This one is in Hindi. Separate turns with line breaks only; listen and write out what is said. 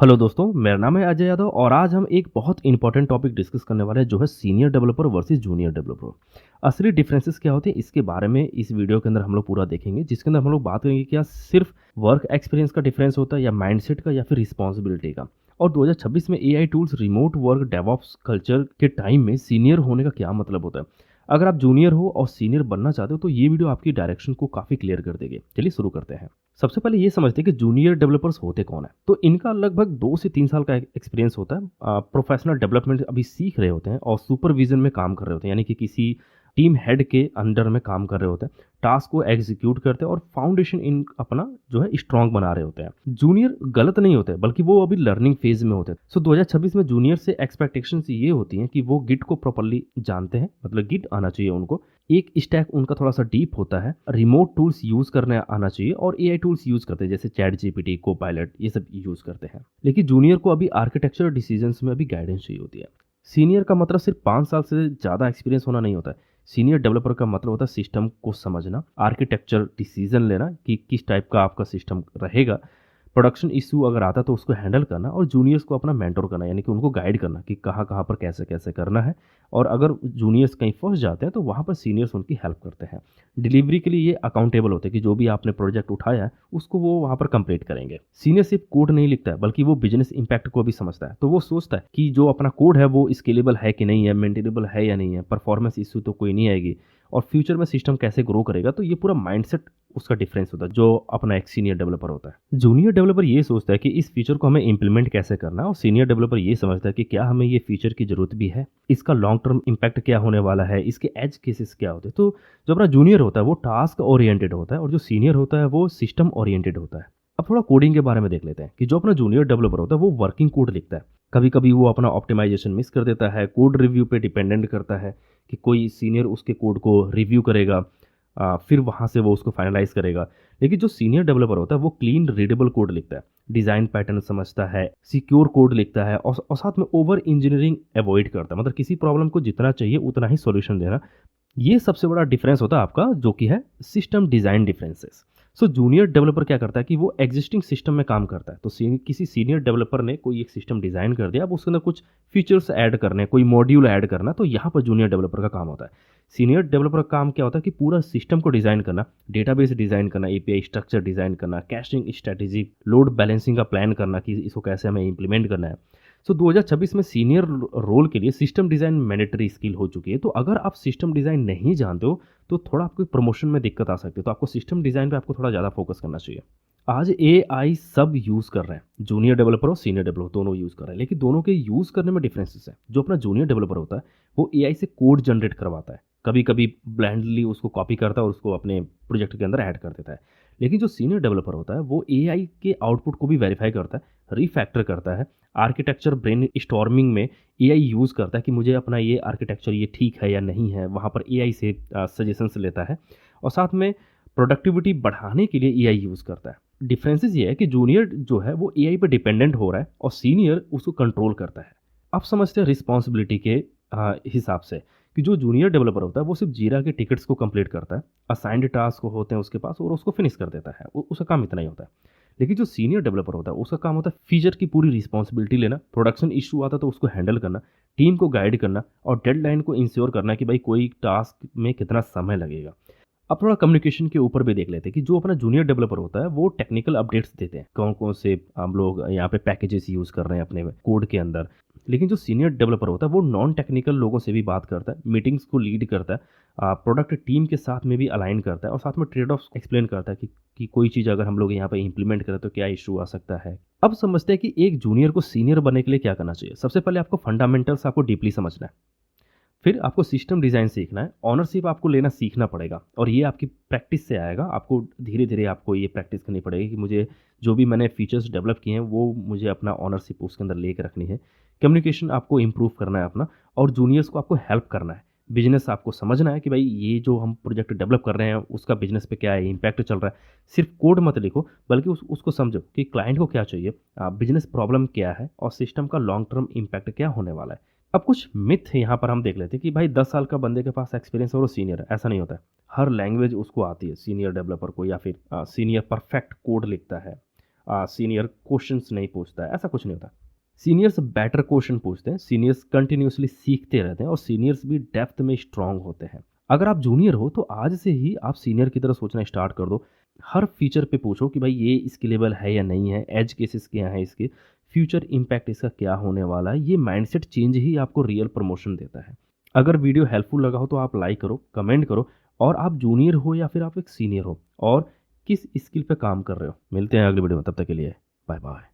हेलो दोस्तों, मेरा नाम है अजय यादव और आज हम एक बहुत इंपॉर्टेंट टॉपिक डिस्कस करने वाले हैं जो है senior developer versus junior developer. असली डिफरेंसेस क्या होते हैं इसके बारे में इस वीडियो के अंदर हम लोग पूरा देखेंगे, जिसके अंदर हम लोग बात करेंगे कि क्या सिर्फ वर्क एक्सपीरियंस का डिफरेंस होता है या माइंडसेट का या फिर रिस्पॉन्सिबिलिटी का। और 2026 में AI tools remote work DevOps culture के टाइम में सीनियर होने का क्या मतलब होता है। अगर आप जूनियर हो और सीनियर बनना चाहते हो तो ये वीडियो आपकी डायरेक्शन को काफ़ी क्लियर कर देगी। चलिए शुरू करते हैं। सबसे पहले ये समझते हैं कि जूनियर डेवलपर्स होते कौन है। तो इनका लगभग 2 से 3 साल का एक्सपीरियंस होता है। प्रोफेशनल डेवलपमेंट अभी सीख रहे होते हैं और सुपरविजन में काम कर रहे होते हैं, यानी कि किसी टीम हेड के अंडर में काम कर रहे होते हैं। टास्क को एग्जीक्यूट करते हैं और फाउंडेशन इन अपना जो है स्ट्रांग बना रहे होते हैं। जूनियर गलत नहीं होते बल्कि वो अभी लर्निंग फेज में होते हैं। सो 2026 में जूनियर से एक्सपेक्टेशंस ये होती हैं कि वो गिट को प्रॉपर्ली जानते हैं, मतलब गिट आना चाहिए उनको। एक स्टैक उनका थोड़ा सा डीप होता है, रिमोट टूल्स यूज करने आना चाहिए और एआई टूल्स यूज करते हैं जैसे चैट जीपीटी, कोपायलट, ये सब यूज करते हैं। लेकिन जूनियर को अभी आर्किटेक्चर डिसीजंस में अभी गाइडेंस चाहिए होती है। सीनियर का मतलब सिर्फ 5 साल से ज़्यादा एक्सपीरियंस होना नहीं होता है। सीनियर डेवलपर का मतलब होता है सिस्टम को समझना, आर्किटेक्चर डिसीजन लेना कि किस टाइप का आपका सिस्टम रहेगा, प्रोडक्शन इशू अगर आता तो उसको हैंडल करना और जूनियर्स को अपना मेंटर करना, यानी कि उनको गाइड करना कि कहाँ कहाँ पर कैसे कैसे करना है। और अगर जूनियर्स कहीं फंस जाते हैं तो वहाँ पर सीनियर्स उनकी हेल्प करते हैं। डिलीवरी के लिए ये अकाउंटेबल होते हैं कि जो भी आपने प्रोजेक्ट उठाया है उसको वो वहाँ पर कंप्लीट करेंगे। सीनियर सिर्फ कोड नहीं लिखता है बल्कि वो बिजनेस इंपैक्ट को भी समझता है। तो वो सोचता है कि जो अपना कोड है वो स्केलेबल है कि नहीं है, मेंटेनेबल है या नहीं है, परफॉर्मेंस इशू तो कोई नहीं आएगी और फ्यूचर में सिस्टम कैसे ग्रो करेगा। तो ये पूरा माइंडसेट उसका डिफरेंस होता है जो अपना एक सीनियर डेवलपर होता है। जूनियर डेवलपर ये सोचता है कि इस फीचर को हमें इंप्लीमेंट कैसे करना है और सीनियर डेवलपर ये समझता है कि क्या हमें ये फीचर की जरूरत भी है, इसका लॉन्ग टर्म इम्पैक्ट क्या होने वाला है, इसके एज केसेस क्या होते हैं। तो जो अपना जूनियर होता है वो टास्क ओरिएंटेड होता है और जो सीनियर होता है वो सिस्टम ओरिएंटेड होता है। अब थोड़ा कोडिंग के बारे में देख लेते हैं कि जो अपना जूनियर डेवलपर होता है वो वर्किंग कोड लिखता है। कभी कभी वो अपना ऑप्टिमाइजेशन मिस कर देता है, कोड रिव्यू पे डिपेंडेंट करता है कि कोई सीनियर उसके कोड को रिव्यू करेगा, फिर वहाँ से वो उसको फाइनलाइज करेगा। लेकिन जो सीनियर डेवलपर होता है वो क्लीन रीडेबल कोड लिखता है, डिज़ाइन पैटर्न समझता है, सिक्योर कोड लिखता है और साथ में ओवर इंजीनियरिंग अवॉइड करता है, मतलब किसी प्रॉब्लम को जितना चाहिए उतना ही सॉल्यूशन देना। ये सबसे बड़ा डिफरेंस होता है आपका, जो कि है सिस्टम डिज़ाइन डिफरेंसेस। सो जूनियर डेवलपर क्या करता है कि वो एग्जिस्टिंग सिस्टम में काम करता है। तो किसी सीनियर डेवलपर ने कोई एक सिस्टम डिज़ाइन कर दिया, अब उसके अंदर कुछ फीचर्स ऐड करने, कोई मॉड्यूल ऐड करना, तो यहाँ पर जूनियर डेवलपर का काम होता है। सीनियर डेवलपर का काम क्या होता है कि पूरा सिस्टम को डिज़ाइन करना, डेटाबेस डिज़ाइन करना, एपीआई स्ट्रक्चर डिज़ाइन करना, कैशिंग स्ट्रेटेजी, लोड बैलेंसिंग का प्लान करना कि इसको कैसे हमें इंप्लीमेंट करना है। सो 2026 में सीनियर रोल के लिए सिस्टम डिज़ाइन मैंडेटरी स्किल हो चुकी है। तो अगर आप सिस्टम डिज़ाइन नहीं जानते हो तो थोड़ा आपको प्रमोशन में दिक्कत आ सकती है। तो आपको सिस्टम डिज़ाइन पे आपको थोड़ा ज़्यादा फोकस करना चाहिए। आज एआई सब यूज़ कर रहे हैं, जूनियर डेवलपर और सीनियर डेवलपर दोनों यूज़ कर रहे हैं, लेकिन दोनों के यूज़ करने में डिफरेंसेस है। जो अपना जूनियर डेवलपर होता है वो एआई से कोड जनरेट करवाता है, कभी कभी ब्लाइंडली उसको कॉपी करता है और उसको अपने प्रोजेक्ट के अंदर ऐड कर देता है। लेकिन जो सीनियर डेवलपर होता है वो एआई के आउटपुट को भी वेरीफाई करता है, रिफैक्टर करता है, आर्किटेक्चर ब्रेन स्टॉर्मिंग में एआई यूज़ करता है कि मुझे अपना ये आर्किटेक्चर ये ठीक है या नहीं है, वहाँ पर एआई से सजेशंस लेता है और साथ में प्रोडक्टिविटी बढ़ाने के लिए एआई यूज़ करता है। डिफरेंसेस ये है कि जूनियर जो है वो एआई पे डिपेंडेंट हो रहा है और सीनियर उसको कंट्रोल करता है। अब समझते हैं रिस्पॉन्सिबिलिटी के हिसाब से कि जो जूनियर डेवलपर होता है वो सिर्फ जीरा के टिकट्स को कंप्लीट करता है, असाइंड टास्क होते हैं उसके पास और उसको फिनिश कर देता है, उसका काम इतना ही होता है। लेकिन जो सीनियर डेवलपर होता है उसका काम होता है फीचर की पूरी रिस्पॉन्सिबिलिटी लेना, प्रोडक्शन इशू आता तो उसको हैंडल करना, टीम को गाइड करना और डेडलाइन को इंश्योर करना कि भाई कोई टास्क में कितना समय लगेगा। अब थोड़ा कम्युनिकेशन के ऊपर भी देख लेते हैं कि जो अपना जूनियर डेवलपर होता है वो टेक्निकल अपडेट्स देते हैं, कौन कौन से हम लोग यहाँ पे पैकेजेस यूज़ कर रहे हैं अपने कोड के अंदर। लेकिन जो सीनियर डेवलपर होता है वो नॉन टेक्निकल लोगों से भी बात करता है, मीटिंग्स को लीड करता है, प्रोडक्ट टीम के साथ में भी अलाइन करता है और साथ में ट्रेड ऑफ्स एक्सप्लेन करता है कि कोई चीज़ अगर हम लोग यहाँ पे इंप्लीमेंट करें तो क्या इशू आ सकता है। अब समझते हैं कि एक जूनियर को सीनियर बनने के लिए क्या करना चाहिए। सबसे पहले आपको फंडामेंटल्स आपको डीपली समझना है, फिर आपको सिस्टम डिज़ाइन सीखना है, ऑनरशिप आपको लेना सीखना पड़ेगा और ये आपकी प्रैक्टिस से आएगा। आपको धीरे-धीरे आपको ये प्रैक्टिस करनी पड़ेगी कि मुझे जो भी मैंने फीचर्स डेवलप किए हैं वो मुझे अपना ऑनरशिप उसके अंदर लेके रखनी है। कम्युनिकेशन आपको इम्प्रूव करना है अपना और जूनियर्स को आपको हेल्प करना है। बिज़नेस आपको समझना है कि भाई ये जो हम प्रोजेक्ट डेवलप कर रहे हैं उसका बिज़नेस पे क्या है, इम्पैक्ट चल रहा है। सिर्फ कोड मत लिखो बल्कि उसको समझो कि क्लाइंट को क्या चाहिए, बिज़नेस प्रॉब्लम क्या है और सिस्टम का लॉन्ग टर्म इम्पैक्ट क्या होने वाला है। अब कुछ मिथ यहाँ पर हम देख लेते हैं कि भाई 10 साल का बंदे के पास एक्सपीरियंस है और वो सीनियर है, ऐसा नहीं होता है। हर लैंग्वेज उसको आती है सीनियर डेवलपर को, या फिर सीनियर परफेक्ट कोड लिखता है, सीनियर क्वेश्चंस नहीं पूछता है, ऐसा कुछ नहीं होता। सीनियर्स बेटर क्वेश्चन पूछते हैं, सीनियर्स कंटिन्यूअसली सीखते रहते हैं और सीनियर्स भी डेप्थ में स्ट्रांग होते हैं। अगर आप जूनियर हो तो आज से ही आप सीनियर की तरह सोचना स्टार्ट कर दो। हर फीचर पे पूछो कि भाई ये स्केलेबल है या नहीं है, एज केसेस क्या है इसके, फ्यूचर इम्पैक्ट इसका क्या होने वाला है। ये माइंडसेट चेंज ही आपको रियल प्रमोशन देता है। अगर वीडियो हेल्पफुल लगा हो तो आप लाइक करो, कमेंट करो, और आप जूनियर हो या फिर आप एक सीनियर हो और किस स्किल पे काम कर रहे हो। मिलते हैं अगली वीडियो में, तब तक के लिए बाय बाय।